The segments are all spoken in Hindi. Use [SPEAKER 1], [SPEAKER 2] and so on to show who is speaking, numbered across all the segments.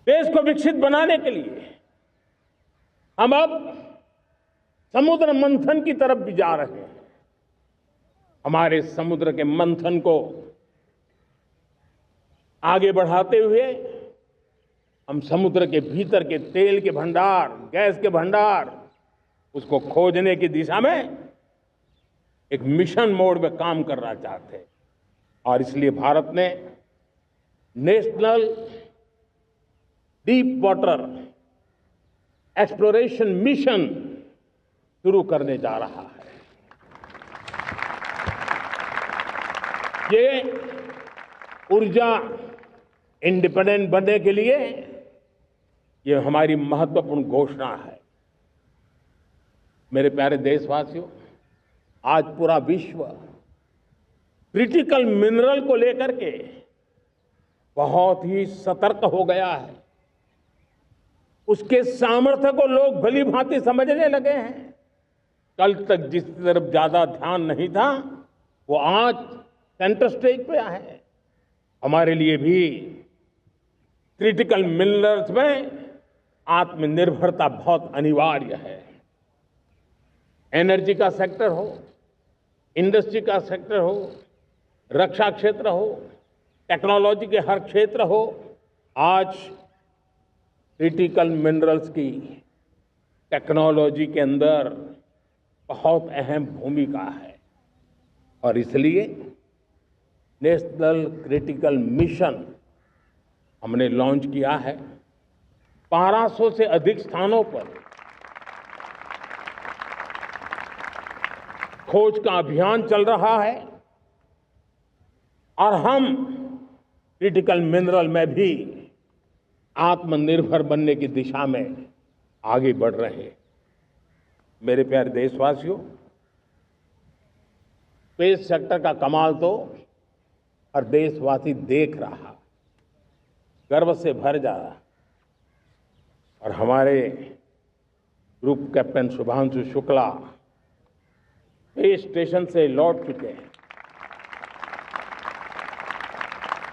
[SPEAKER 1] देश को विकसित बनाने के लिए हम अब समुद्र मंथन की तरफ भी जा रहे हैं। हमारे समुद्र के मंथन को आगे बढ़ाते हुए हम समुद्र के भीतर के तेल के भंडार, गैस के भंडार, उसको खोजने की दिशा में एक मिशन मोड में काम करना चाहते हैं। और इसलिए भारत ने national deep water exploration mission शुरू करने जा रहा है। ये ऊर्जा इंडिपेंडेंट बनने के लिए ये हमारी महत्वपूर्ण घोषणा है। मेरे प्यारे देशवासियों, आज पूरा विश्व क्रिटिकल मिनरल को लेकर के बहुत ही सतर्क हो गया है। उसके सामर्थ्य को लोग भली भांति समझने लगे हैं। कल तक जिस तरफ ज्यादा ध्यान नहीं था, वो आज सेंटर स्टेज पे है। हमारे लिए भी क्रिटिकल मिनरल्स में आत्मनिर्भरता बहुत अनिवार्य है। एनर्जी का सेक्टर हो, इंडस्ट्री का सेक्टर हो, रक्षा क्षेत्र हो, टेक्नोलॉजी के हर क्षेत्र हो, आज क्रिटिकल मिनरल्स की टेक्नोलॉजी के अंदर बहुत अहम भूमिका है। और इसलिए नेशनल क्रिटिकल मिशन हमने लॉन्च किया है। 1200 से अधिक स्थानों पर खोज का अभियान चल रहा है और हम क्रिटिकल मिनरल में भी आत्मनिर्भर बनने की दिशा में आगे बढ़ रहे हैं। मेरे प्यारे देशवासियों, स्पेस सेक्टर का कमाल तो हर देशवासी देख रहा, गर्व से भर जा रहा। और हमारे group captain Shubhanshu Shukla space station से लौट चुके हैं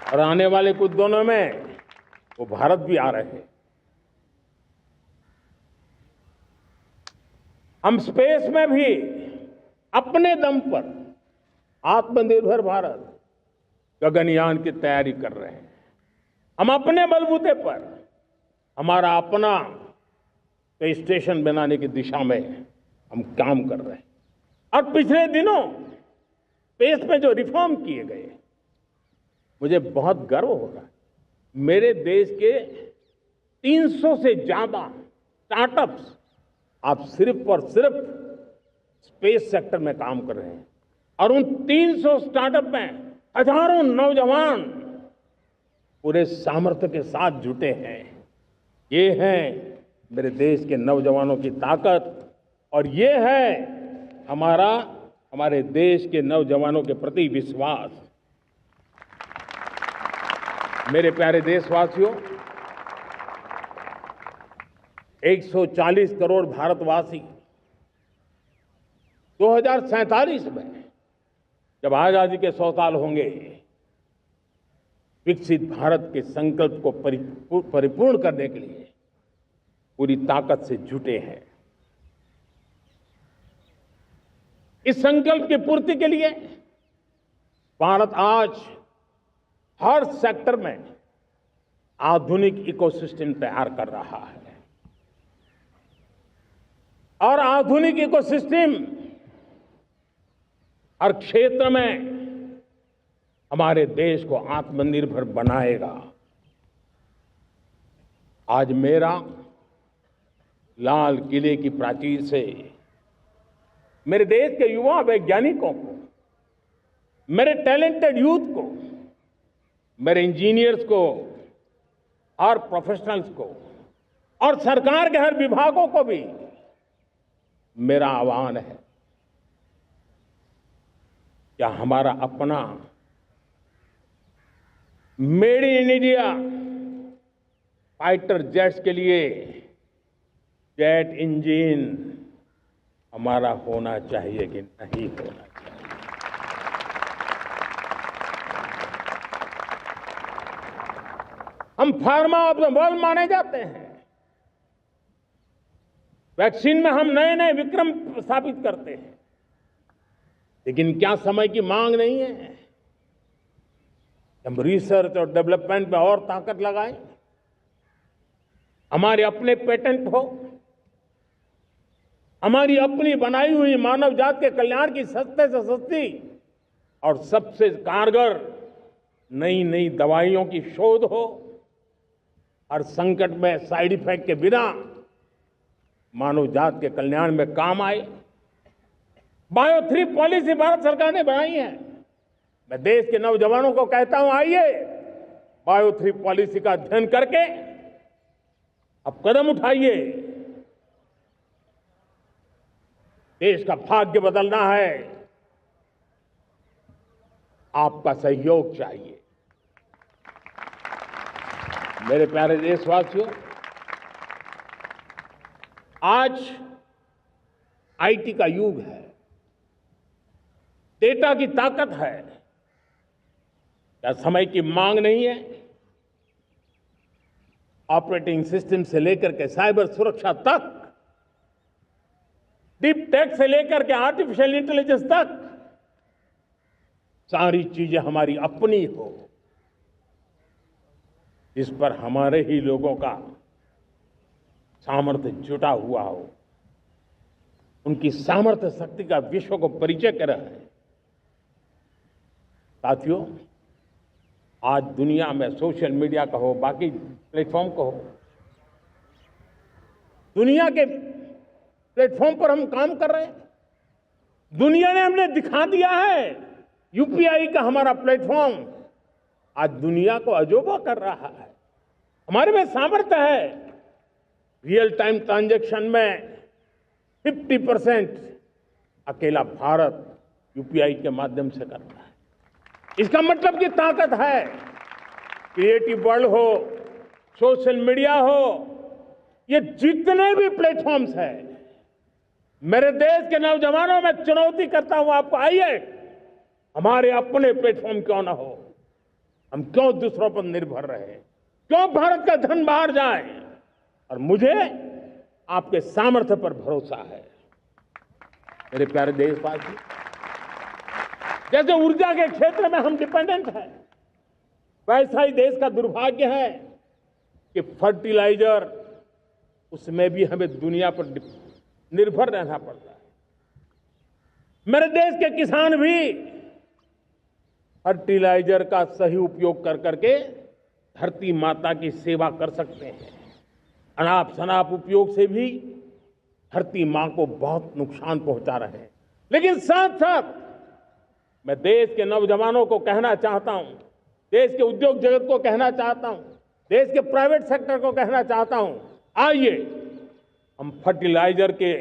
[SPEAKER 1] और आने वाले कुछ दिनों में वो भारत भी आ रहे हैं। हम स्पेस में भी अपने दम पर आत्मनिर्भर भारत गगनयान की तैयारी कर रहे हैं। हम अपने बलबूते पर हमारा अपना स्पेस स्टेशन बनाने की दिशा में हम काम कर रहे हैं। और पिछले दिनों स्पेस में जो रिफॉर्म किए गए, मुझे बहुत गर्व हो रहा है। मेरे देश के 300 से ज्यादा स्टार्टअप्स आप सिर्फ और सिर्फ स्पेस सेक्टर में काम कर रहे हैं। और उन 300 स्टार्टअप में हजारों नौजवान पूरे सामर्थ्य के साथ जुटे हैं। ये है मेरे देश के नौजवानों की ताकत और ये है हमारे देश के नौजवानों के प्रति विश्वास। मेरे प्यारे देशवासियों, 140 करोड़ भारतवासी 2047 में जब आजादी के 100 साल होंगे, विकसित भारत के संकल्प को परिपूर्ण करने के लिए पूरी ताकत से जुटे हैं। इस संकल्प की पूर्ति के लिए भारत आज हर सेक्टर में आधुनिक इकोसिस्टम तैयार कर रहा है। और आधुनिक इकोसिस्टम हर क्षेत्र में हमारे देश को आत्मनिर्भर बनाएगा। आज मेरा लाल किले की प्राचीर से मेरे देश के युवा वैज्ञानिकों को, मेरे टैलेंटेड यूथ को, मेरे इंजीनियर्स को और प्रोफेशनल्स को और सरकार के हर विभागों को भी मेरा आह्वान है, क्या हमारा अपना made in India fighter jets के लिए जेट इंजन हमारा होना चाहिए कि नहीं होना चाहिए? हम फार्मा ऑफ द वर्ल्ड माने जाते हैं। वैक्सीन में हम नए नए विक्रम स्थापित करते हैं, लेकिन क्या समय की मांग नहीं है? हम रिसर्च और डेवलपमेंट में और ताकत लगाएं, हमारे अपने पेटेंट हो, हमारी अपनी बनाई हुई मानव जात के कल्याण की सस्ते से सस्ती और सबसे कारगर नई नई दवाइयों की शोध हो, और संकट में साइड इफेक्ट के बिना मानव जात के कल्याण में काम आए। बायो 3 पॉलिसी भारत सरकार ने बनाई है। मैं देश के नौजवानों को कहता हूं, आइए बायो 3 पॉलिसी का अध्ययन करके अब कदम उठाइए। देश का भाग्य बदलना है, आपका सहयोग चाहिए। मेरे प्यारे देशवासियों, आज आईटी का युग है, डेटा की ताकत है। क्या समय की मांग नहीं है? ऑपरेटिंग सिस्टम से लेकर के साइबर सुरक्षा तक, डीप टेक से लेकर के आर्टिफिशियल इंटेलिजेंस तक, सारी चीजें हमारी अपनी हो, इस पर हमारे ही लोगों का सामर्थ्य जुटा हुआ हो, उनकी सामर्थ्य शक्ति का विश्व को परिचय कराए। साथियों, आज दुनिया में सोशल मीडिया का हो, बाकी प्लेटफॉर्म का हो, दुनिया के प्लेटफॉर्म पर हम काम कर रहे हैं। दुनिया ने हमने दिखा दिया है, यूपीआई का हमारा प्लेटफॉर्म आज दुनिया को अजोबा कर रहा है। हमारे में सामर्थ्य है। रियल टाइम ट्रांजैक्शन में 50% अकेला भारत यूपीआई के माध्यम से करता है। इसका मतलब की ताकत है। क्रिएटिव वर्ल्ड हो, सोशल मीडिया हो, ये जितने भी प्लेटफॉर्म्स हैं, मेरे देश के नौजवानों में चुनौती करता हूं आपको, आइए हमारे अपने प्लेटफॉर्म क्यों ना हो, हम क्यों दूसरों पर निर्भर रहे, क्यों भारत का धन बाहर जाए। और मुझे आपके सामर्थ्य पर भरोसा है। मेरे प्यारे देशवासी, जैसे ऊर्जा के क्षेत्र में हम डिपेंडेंट हैं, वैसा ही देश का दुर्भाग्य है कि फर्टिलाइजर, उसमें भी हमें दुनिया पर निर्भर रहना पड़ता है। मेरे देश के किसान भी फर्टिलाइजर का सही उपयोग कर करके धरती माता की सेवा कर सकते हैं। अनाप शनाप उपयोग से भी धरती मां को बहुत नुकसान पहुंचा रहे हैं। लेकिन साथ साथ मैं देश के नौजवानों को कहना चाहता हूं, देश के उद्योग जगत को कहना चाहता हूं, देश के प्राइवेट सेक्टर को कहना चाहता हूं, आइए हम फर्टिलाइजर के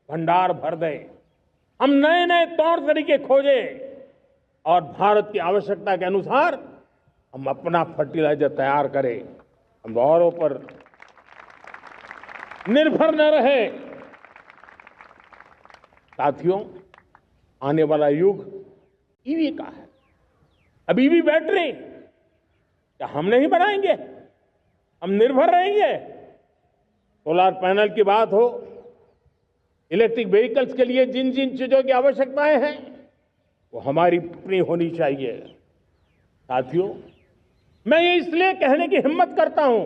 [SPEAKER 1] भंडार भर दें, हम नए नए तौर तरीके खोजें और भारत की आवश्यकता के अनुसार हम अपना फर्टिलाइजर तैयार करें। हम औरों पर निर्भर न रहे। साथियों, आने वाला युग ईवी का है। अब ईवी बैटरी क्या हम नहीं बनाएंगे? हम निर्भर रहेंगे? सोलर पैनल की बात हो, इलेक्ट्रिक व्हीकल्स के लिए जिन जिन चीजों की आवश्यकताएं हैं, वो हमारी अपनी होनी चाहिए। साथियों, मैं ये इसलिए कहने की हिम्मत करता हूं,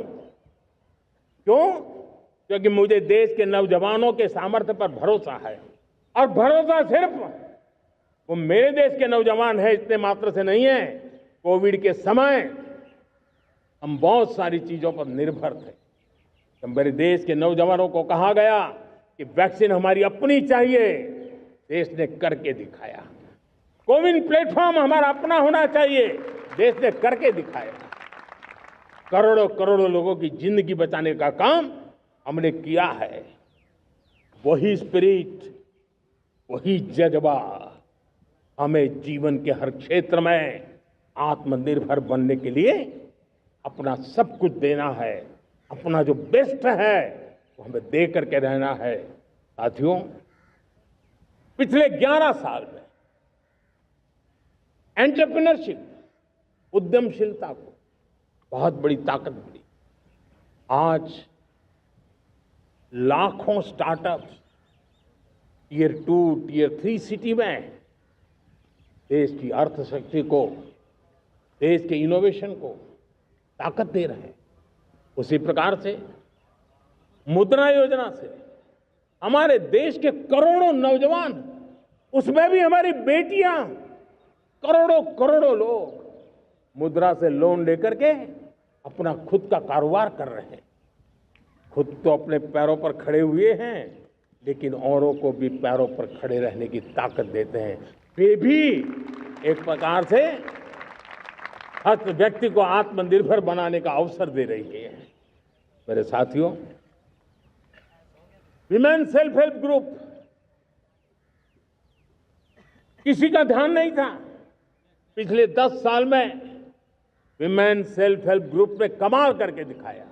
[SPEAKER 1] क्यों? क्योंकि मुझे देश के नौजवानों के सामर्थ्य पर भरोसा है। और भरोसा सिर्फ वो मेरे देश के नौजवान है इतने मात्र से नहीं है। कोविड के समय हम बहुत सारी चीजों पर निर्भर थे। तो मेरे देश के नौजवानों को कहा गया कि वैक्सीन हमारी अपनी चाहिए, देश ने करके दिखाया। कोविन प्लेटफॉर्म हमारा अपना होना चाहिए, देश ने करके दिखाया। करोड़ों करोड़ों लोगों की जिंदगी बचाने का काम हमने किया है। वही स्पिरिट, वही जज्बा हमें जीवन के हर क्षेत्र में आत्मनिर्भर बनने के लिए अपना सब कुछ देना है। अपना जो बेस्ट है वो हमें दे करके रहना है। साथियों, पिछले 11 साल में एंटरप्रेन्योरशिप, उद्यमशीलता को बहुत बड़ी ताकत मिली। आज लाखों स्टार्टअप्स टियर 2, टियर 3 सिटी में देश की अर्थशक्ति को, देश के इनोवेशन को ताकत दे रहे हैं। उसी प्रकार से मुद्रा योजना से हमारे देश के करोड़ों नौजवान, उसमें भी हमारी बेटियां, करोड़ों करोड़ों लोग मुद्रा से लोन लेकर के अपना खुद का कारोबार कर रहे हैं। खुद तो अपने पैरों पर खड़े हुए हैं, लेकिन औरों को भी पैरों पर खड़े रहने की ताकत देते हैं। वे भी एक प्रकार से हर व्यक्ति को आत्मनिर्भर बनाने का अवसर दे रही है। मेरे साथियों, विमेन सेल्फ हेल्प ग्रुप किसी का ध्यान नहीं था। पिछले 10 साल में विमेन सेल्फ हेल्प ग्रुप ने कमाल करके दिखाया।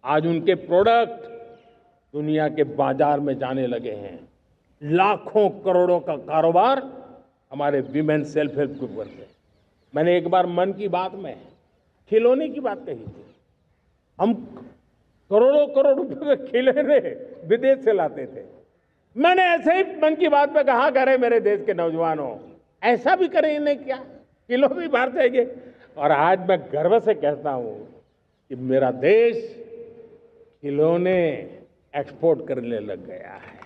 [SPEAKER 1] आज उनके प्रोडक्ट दुनिया के बाजार में जाने लगे हैं। लाखों करोड़ों का कारोबार हमारे विमेन सेल्फ हेल्प ग्रुप करते हैं। मैंने एक बार मन की बात में खिलौने की बात कही थी। हम करोड़ों करोड़ रुपए के खिलौने विदेश से लाते थे। मैंने ऐसे ही मन की बात में कहा, करे मेरे देश के नौजवानों, ऐसा भी करें नहीं क्या, किलो भी बाहर जाएंगे। और आज मैं गर्व से कहता हूं कि मेरा देश खिलौने एक्सपोर्ट करने लग गया है।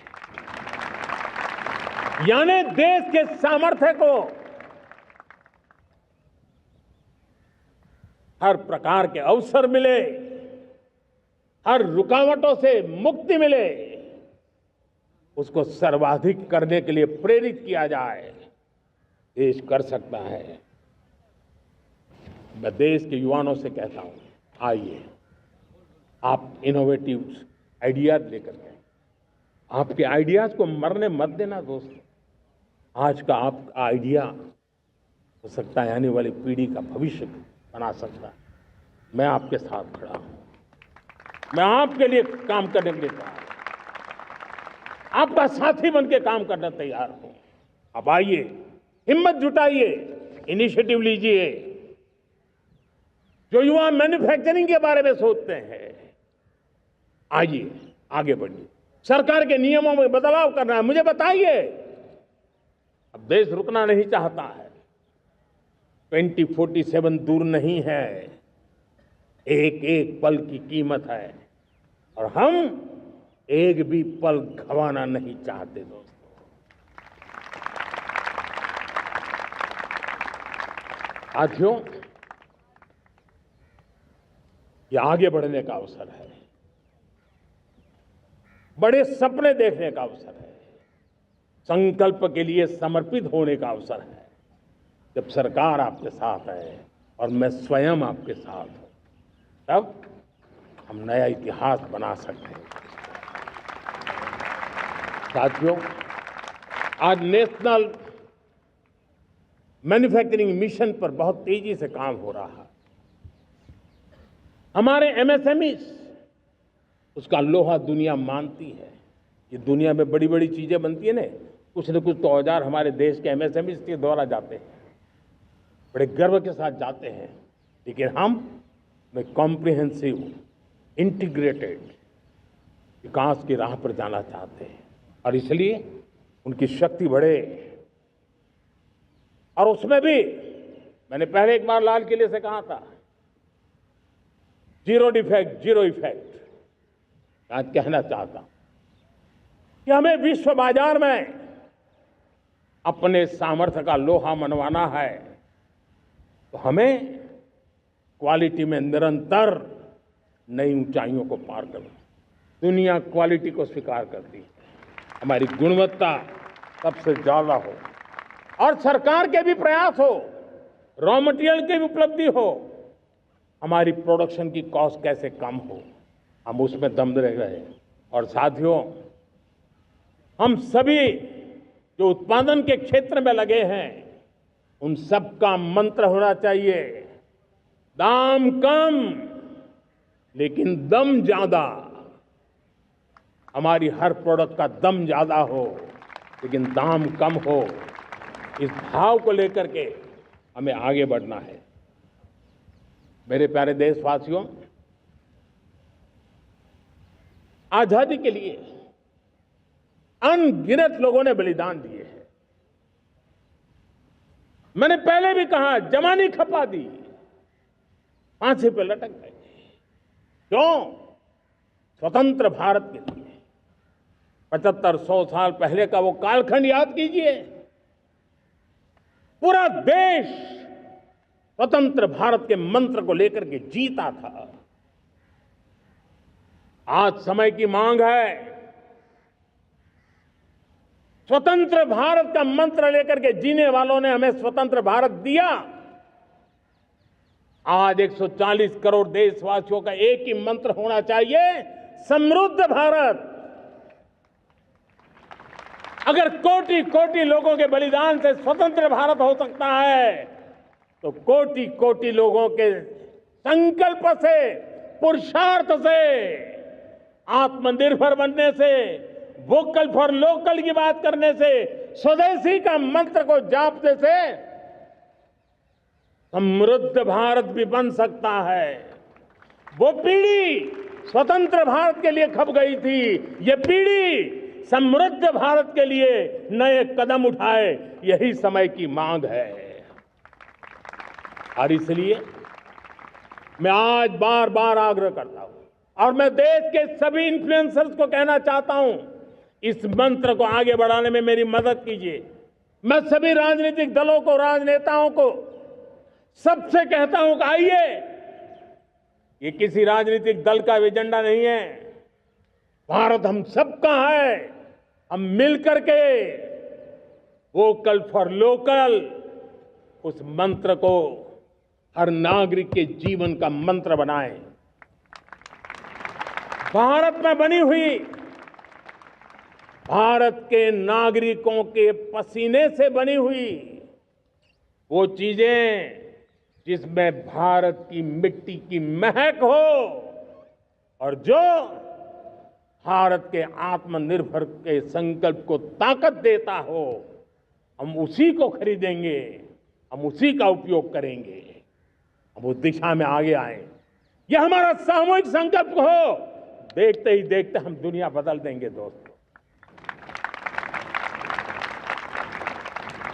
[SPEAKER 1] यानी देश के सामर्थ्य को हर प्रकार के अवसर मिले, हर रुकावटों से मुक्ति मिले, उसको सर्वाधिक करने के लिए प्रेरित किया जाए। देश कर सकता है। मैं देश के युवाओं से कहता हूं, आइए आप इनोवेटिव आइडियाज लेकर के, आपके आइडियाज को मरने मत देना दोस्तों। आज का आपका आइडिया हो सकता है आने वाली पीढ़ी का भविष्य बना सकता है। मैं आपके साथ खड़ा हूं। मैं आपके लिए काम करने के लिए तैयार हूं। आपका साथी बन के काम करने तैयार हूं। अब आइए, हिम्मत जुटाइए, इनिशिएटिव लीजिए। जो युवा मैन्युफैक्चरिंग के बारे में सोचते हैं, आइए आगे बढ़िए। सरकार के नियमों में बदलाव करना है, मुझे बताइए। अब देश रुकना नहीं चाहता है। 2047 दूर नहीं है। एक एक पल की कीमत है और हम एक भी पल गंवाना नहीं चाहते दोस्तों। साथियों, ये आगे बढ़ने का अवसर है, बड़े सपने देखने का अवसर है, संकल्प के लिए समर्पित होने का अवसर है। जब सरकार आपके साथ है और मैं स्वयं आपके साथ हूं, तब हम नया इतिहास बना सकते हैं। साथियों, आज नेशनल मैन्युफैक्चरिंग मिशन पर बहुत तेजी से काम हो रहा है। हमारे एमएसएमई, उसका लोहा दुनिया मानती है। ये दुनिया में बड़ी बड़ी चीजें बनती है ना, कुछ न कुछ तो औजार हमारे देश के एमएसएमई के द्वारा जाते हैं, बड़े गर्व के साथ जाते हैं। लेकिन हम कॉम्प्रिहेंसिव इंटीग्रेटेड विकास की राह पर जाना चाहते हैं और इसलिए उनकी शक्ति बढ़े। और उसमें भी मैंने पहले एक बार लाल किले से कहा था, जीरो डिफेक्ट जीरो इफेक्ट। आज कहना चाहता हूं कि हमें विश्व बाजार में अपने सामर्थ्य का लोहा मनवाना है, तो हमें क्वालिटी में निरंतर नई ऊंचाइयों को पार करना। दुनिया क्वालिटी को स्वीकार करती है, हमारी गुणवत्ता सबसे ज्यादा हो और सरकार के भी प्रयास हो, रॉ मटेरियल की भी उपलब्धि हो, हमारी प्रोडक्शन की कॉस्ट कैसे कम हो, हम उसमें दम रह गए। और साथियों, हम सभी जो उत्पादन के क्षेत्र में लगे हैं, उन सबका मंत्र होना चाहिए, दाम कम लेकिन दम ज्यादा। हमारी हर प्रोडक्ट का दम ज्यादा हो लेकिन दाम कम हो। इस भाव को लेकर के हमें आगे बढ़ना है। मेरे प्यारे देशवासियों, आजादी के लिए अनगिनत लोगों ने बलिदान दिए हैं। मैंने पहले भी कहा, जवानी खपा दी, फांसी पे लटक गए। क्यों? स्वतंत्र भारत के लिए। 75-100 साल पहले का वो कालखंड याद कीजिए। पूरा देश स्वतंत्र भारत के मंत्र को लेकर के जीता था। आज समय की मांग है, स्वतंत्र भारत का मंत्र लेकर के जीने वालों ने हमें स्वतंत्र भारत दिया। आज 140 करोड़ देशवासियों का एक ही मंत्र होना चाहिए, समृद्ध भारत। अगर कोटि कोटि लोगों के बलिदान से स्वतंत्र भारत हो सकता है, तो कोटि कोटि लोगों के संकल्प से, पुरुषार्थ से, आत्मनिर्भर बनने से, वोकल फॉर लोकल की बात करने से, स्वदेशी का मंत्र को जापने से समृद्ध भारत भी बन सकता है। वो पीढ़ी स्वतंत्र भारत के लिए खप गई थी, ये पीढ़ी समृद्ध भारत के लिए नए कदम उठाए, यही समय की मांग है। और इसलिए मैं आज बार बार आग्रह करता हूं, और मैं देश के सभी इन्फ्लुएंसर्स को कहना चाहता हूं, इस मंत्र को आगे बढ़ाने में मेरी मदद कीजिए। मैं सभी राजनीतिक दलों को, राजनेताओं को, सबसे कहता हूं कि आइए, ये किसी राजनीतिक दल का एजेंडा नहीं है। भारत हम सबका है। हम मिलकर के वोकल फॉर लोकल, उस मंत्र को हर नागरिक के जीवन का मंत्र बनाएं। भारत में बनी हुई, भारत के नागरिकों के पसीने से बनी हुई वो चीजें जिसमें भारत की मिट्टी की महक हो और जो भारत के आत्मनिर्भर के संकल्प को ताकत देता हो, हम उसी को खरीदेंगे, हम उसी का उपयोग करेंगे। हम उस दिशा में आगे आए, यह हमारा सामूहिक संकल्प हो। देखते ही देखते हम दुनिया बदल देंगे। दोस्तों,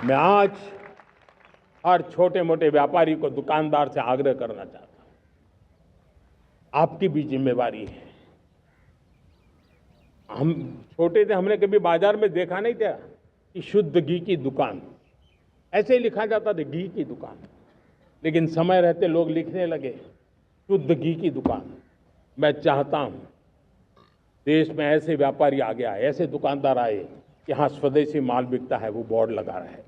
[SPEAKER 1] मैं आज हर छोटे मोटे व्यापारी को, दुकानदार से आग्रह करना चाहता हूं, आपकी भी जिम्मेवारी है। हम छोटे थे, हमने कभी बाजार में देखा नहीं था कि शुद्ध घी की दुकान, ऐसे ही लिखा जाता था घी की दुकान। लेकिन समय रहते लोग लिखने लगे शुद्ध घी की दुकान। मैं चाहता हूं देश में ऐसे व्यापारी आगे आए, ऐसे दुकानदार आए, यहाँ स्वदेशी माल बिकता है, वो बोर्ड लगा रहे हैं।